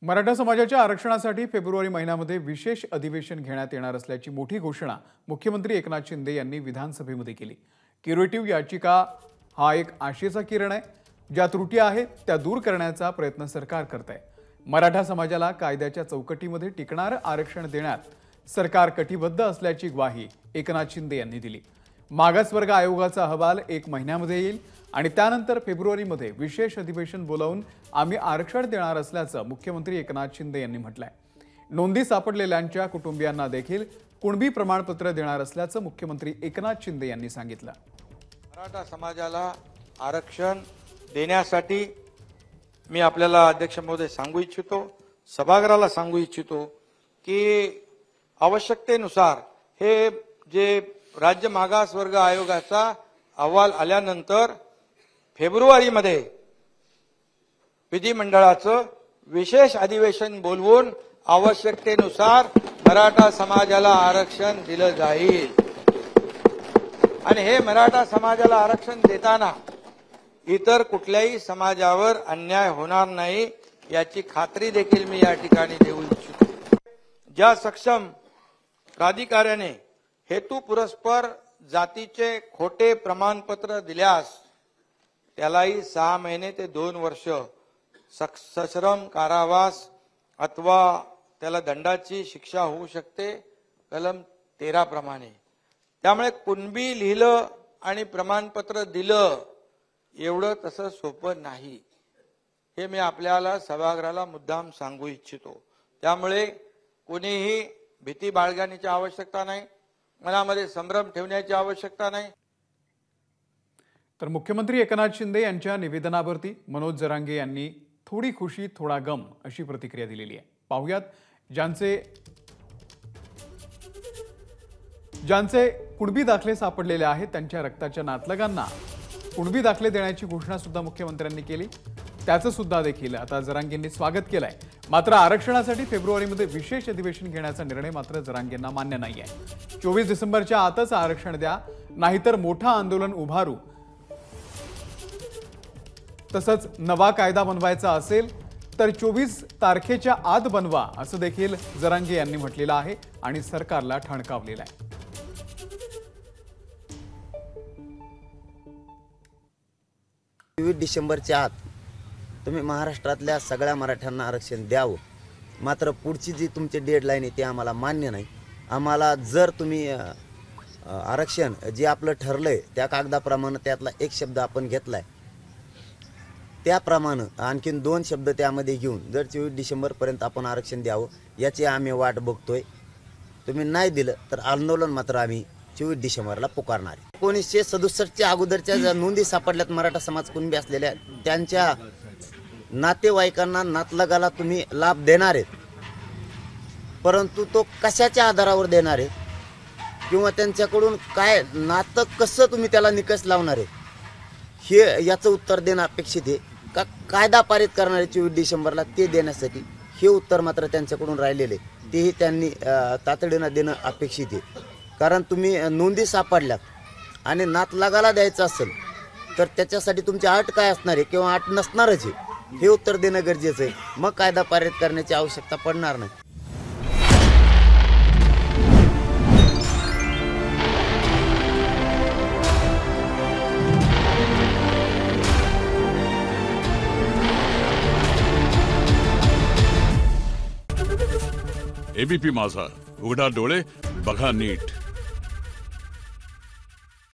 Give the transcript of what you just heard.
मराठा समाजाच्या आरक्षणासाठी फेब्रुवारी महिन्यामध्ये विशेष अधिवेशन घेण्यात येणार असल्याची मोठी घोषणा मुख्यमंत्री एकनाथ शिंदे यांनी विधानसभेमध्ये केली। क्युरेटिव्ह याचिका हा एक आशेचा किरण आहे। ज्या त्रुटी आहेत त्या दूर करण्याचा प्रयत्न सरकार करत आहे। मराठा समाजाला कायद्याच्या चौकटीमध्ये टिकणारं आरक्षण देण्यात सरकार कटिबद्ध असल्याची ग्वाही एकनाथ शिंदे यांनी दिली। मागासवर्ग आयोगाचा अहवाल 1 महिन्यामध्ये येईल आणि त्यानंतर फेब्रुवारीमध्ये विशेष अधिवेशन बोलावून आम्ही आरक्षण देणार असल्याचं मुख्यमंत्री एकनाथ शिंदे यांनी म्हटलंय। नोंदी सापडलेल्यांच्या कुटुंबियांना देखील कुणबी प्रमाणपत्र देणार असल्याचं मुख्यमंत्री एकनाथ शिंदे यांनी सांगितलं। मराठा समाजाला आरक्षण देण्यासाठी मी आपल्याला अध्यक्ष महोदय सांगू इच्छितो, सभागृहाला सांगू इच्छितो की आवश्यकतेनुसार हे जे राज्य मागासवर्ग आयोगाचा अहवाल आल्यानंतर फेब्रुवारीमध्ये विधिमंडळाचं विशेष अधिवेशन बोलवून आवश्यकतेनुसार मराठा समाजाला आरक्षण दिलं जाईल। आणि हे मराठा समाजाला आरक्षण देताना इतर कुठल्याही समाजावर अन्याय होणार नाही याची खात्री देखील मी या ठिकाणी देऊ इच्छितो। ज्या सक्षम प्राधिकाऱ्याने हेतुपुरस्पर जातीचे खोटे प्रमाणपत्र दिल्यास त्यालाही 6 महिने ते 2 वर्ष सश्रम कारावास अथवा त्याला दंडाची शिक्षा होऊ शकते कलम 13 प्रमाणे। त्यामुळे कुणबी लिहिलं आणि प्रमाणपत्र दिलं एवढं तसं सोपं नाही हे मी आपल्याला सभागृहाला मुद्दाम सांगू इच्छितो। त्यामुळे कोणीही भीती बाळगण्याची आवश्यकता नाही, मनामध्ये संभ्रम ठेवण्याची आवश्यकता नाही। तर मुख्यमंत्री एकनाथ शिंदे यांच्या निवेदनावरती मनोज जरांगे यांनी थोडी खुशी थोडा गम अशी प्रतिक्रिया दिलेली आहे। पाहुयात ज्यांचे कुणबी दाखले सापडलेले आहेत त्यांच्या रक्ताच्या नातलगांना कुणबी दाखले देण्याची घोषणा सुद्धा मुख्यमंत्र्यांनी केली। त्याचं सुद्धा देखील आता जरांगेंनी स्वागत केलंय। मात्र आरक्षणासाठी फेब्रुवारीमध्ये विशेष अधिवेशन घेण्याचा निर्णय मात्र जरांगेंना मान्य नाही आहे। 24 डिसेंबरच्या आतच आरक्षण द्या, नाहीतर मोठं आंदोलन उभारू। तसंच नवा कायदा बनवायचा असेल तर 24 तारखेच्या आत बनवा असं देखील जरांगे यांनी म्हटलेलं आहे आणि सरकारला ठणकावलेलं आहे। 24 डिसेंबरच्या आत तुम्ही महाराष्ट्रातल्या सगळ्या मराठ्यांना आरक्षण द्यावं। मात्र पुढची जी तुमची डेडलाईन आहे ती आम्हाला मान्य नाही। आम्हाला जर तुम्ही आरक्षण जे आपलं ठरलंय त्या कागदाप्रमाणे त्यातला एक शब्द आपण घेतलाय त्याप्रमाणे आणखीन 2 शब्द त्यामध्ये घेऊन जर 24 डिसेंबरपर्यंत आपण आरक्षण द्यावं याची आम्ही वाट बघतोय। तुम्ही नाही दिलं तर आंदोलन मात्र आम्ही 24 डिसेंबरला पुकारणार आहे। 1967च्या अगोदरच्या ज्या नोंदी सापडल्यात मराठा समाज कुणबी असलेल्या त्यांच्या नातेवाईकांना नातलगाला तुम्ही लाभ देणार आहेत, परंतु तो कशाच्या आधारावर देणार आहे किंवा त्यांच्याकडून काय नातं कसं तुम्ही त्याला निकष लावणार आहे हे याचं उत्तर देणं अपेक्षित आहे का कायदा पारित करणारे 24 डिसेंबरला ते देण्यासाठी हे उत्तर मात्र त्यांच्याकडून राहिलेले तेही त्यांनी तातडीनं देणं अपेक्षित आहे। कारण तुम्ही नोंदी सापडल्यात आणि नातलगाला द्यायचं असेल तर त्याच्यासाठी तुमची अट काय असणार आहे किंवा अट नसणारच आहे हे उत्तर देणं गरजेचं आहे। मग कायदा पारित करण्याची आवश्यकता पडणार नाही। एबीपी माझा, उघडा डोळे बघा नीट।